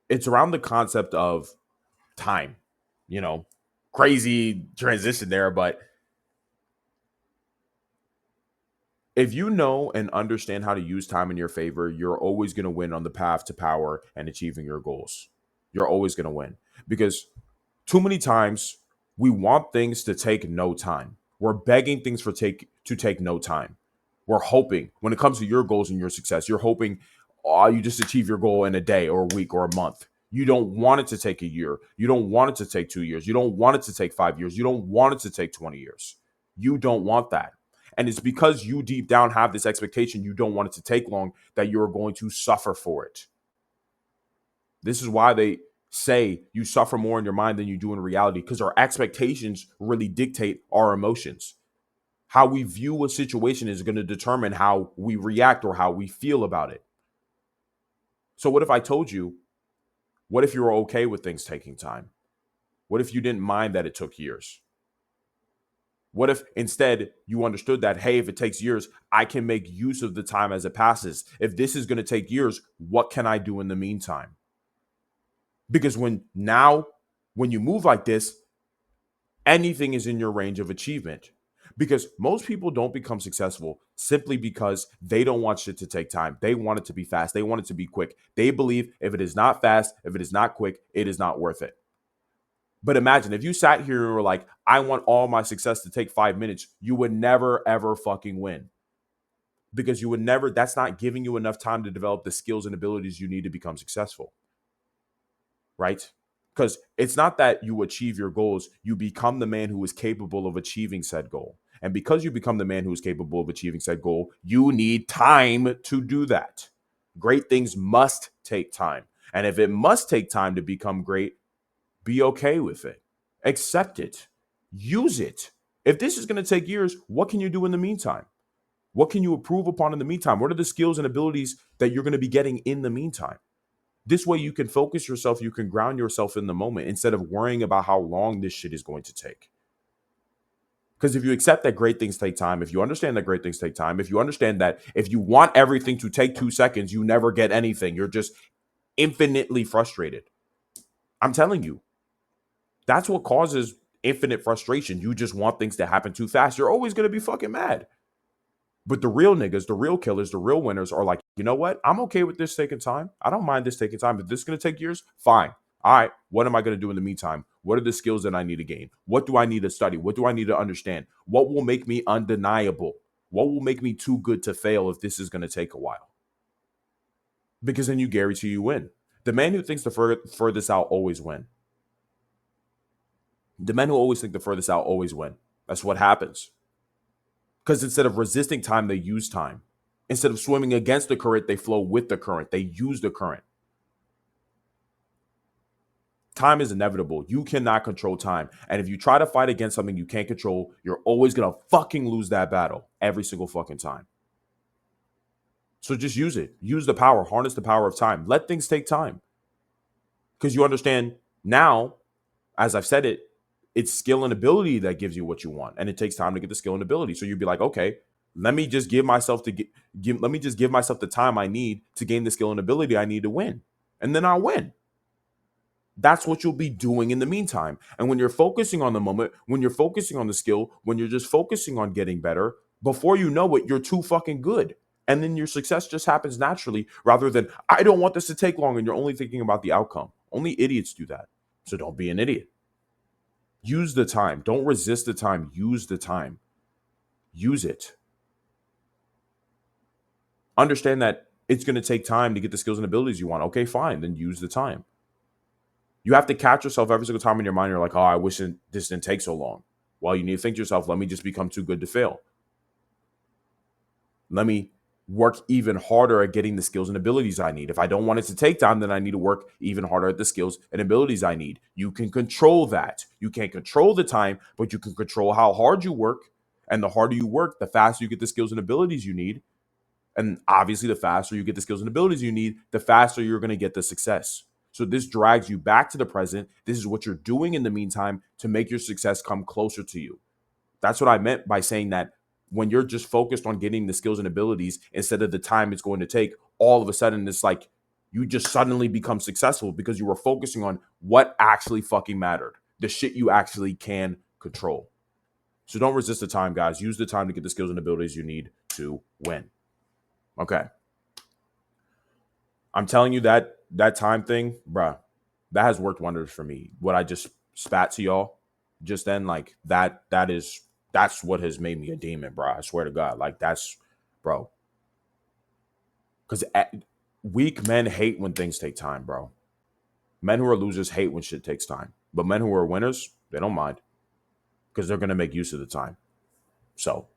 It's around the concept of time, you know, crazy transition there. But if you know and understand how to use time in your favor, you're always going to win on the path to power and achieving your goals. You're always going to win because too many times we want things to take no time. We're begging things for take no time. We're hoping when it comes to your goals and your success, you're hoping you just achieve your goal in a day or a week or a month. You don't want it to take a year. You don't want it to take 2 years. You don't want it to take 5 years. You don't want it to take 20 years. You don't want that. And it's because you deep down have this expectation you don't want it to take long that you're going to suffer for it. This is why they say you suffer more in your mind than you do in reality because our expectations really dictate our emotions. How we view a situation is going to determine how we react or how we feel about it. So, what if I told you, what if you were okay with things taking time? What if you didn't mind that it took years? What if instead you understood that, hey, if it takes years, I can make use of the time as it passes? If this is going to take years, what can I do in the meantime? Because when you move like this, anything is in your range of achievement. Because most people don't become successful simply because they don't want shit to take time. They want it to be fast. They want it to be quick. They believe if it is not fast, if it is not quick, it is not worth it. But imagine if you sat here and were like, I want all my success to take 5 minutes, you would never, ever fucking win. Because you would never, that's not giving you enough time to develop the skills and abilities you need to become successful. Right? Because it's not that you achieve your goals, you become the man who is capable of achieving said goal. And because you become the man who is capable of achieving said goal, you need time to do that. Great things must take time. And if it must take time to become great, be okay with it. Accept it. Use it. If this is going to take years, what can you do in the meantime? What can you improve upon in the meantime? What are the skills and abilities that you're going to be getting in the meantime? This way you can focus yourself, you can ground yourself in the moment instead of worrying about how long this shit is going to take. Because if you accept that great things take time, if you understand that great things take time, if you understand that if you want everything to take 2 seconds, you never get anything. You're just infinitely frustrated. I'm telling you, that's what causes infinite frustration. You just want things to happen too fast. You're always going to be fucking mad. But the real niggas, the real killers, the real winners are like, you know what? I'm okay with this taking time. I don't mind this taking time. If this is going to take years, fine. All right. What am I going to do in the meantime? What are the skills that I need to gain? What do I need to study? What do I need to understand? What will make me undeniable? What will make me too good to fail if this is going to take a while? Because then you guarantee you win. The man who thinks the furthest out always win. The men who always think the furthest out always win. That's what happens. Because instead of resisting time, they use time. Instead of swimming against the current, they flow with the current. They use the current. Time is inevitable. You cannot control time. And if you try to fight against something you can't control, you're always going to fucking lose that battle every single fucking time. So just use it. Use the power. Harness the power of time. Let things take time. Because you understand now, as I've said it, it's skill and ability that gives you what you want. And it takes time to get the skill and ability. So you'd be like, okay, let me just give myself let me just give myself the time I need to gain the skill and ability I need to win. And then I'll win. That's what you'll be doing in the meantime. And when you're focusing on the moment, when you're focusing on the skill, when you're just focusing on getting better, before you know it, you're too fucking good. And then your success just happens naturally rather than, I don't want this to take long and you're only thinking about the outcome. Only idiots do that. So don't be an idiot. Use the time. Don't resist the time. Use the time. Use it. Understand that it's going to take time to get the skills and abilities you want. Okay, fine. Then use the time. You have to catch yourself every single time in your mind. You're like, oh, I wish this didn't take so long. Well, you need to think to yourself, let me just become too good to fail. Let me work even harder at getting the skills and abilities I need. If I don't want it to take time, then I need to work even harder at the skills and abilities I need. You can control that. You can't control the time, but you can control how hard you work. And the harder you work, the faster you get the skills and abilities you need. And obviously, the faster you get the skills and abilities you need, the faster you're going to get the success. So this drags you back to the present. This is what you're doing in the meantime to make your success come closer to you. That's what I meant by saying that when you're just focused on getting the skills and abilities instead of the time it's going to take, all of a sudden it's like You just suddenly become successful because you were focusing on what actually fucking mattered, the shit you actually can control. So don't resist the time, guys. Use the time to get the skills and abilities you need to win. Okay. I'm telling you that time thing, bruh, that has worked wonders for me. What I just spat to y'all just then, like that's what has made me a demon, bro. I swear to God. Like that's, bro. Because weak men hate when things take time, bro. Men who are losers hate when shit takes time. But men who are winners, they don't mind because they're going to make use of the time. So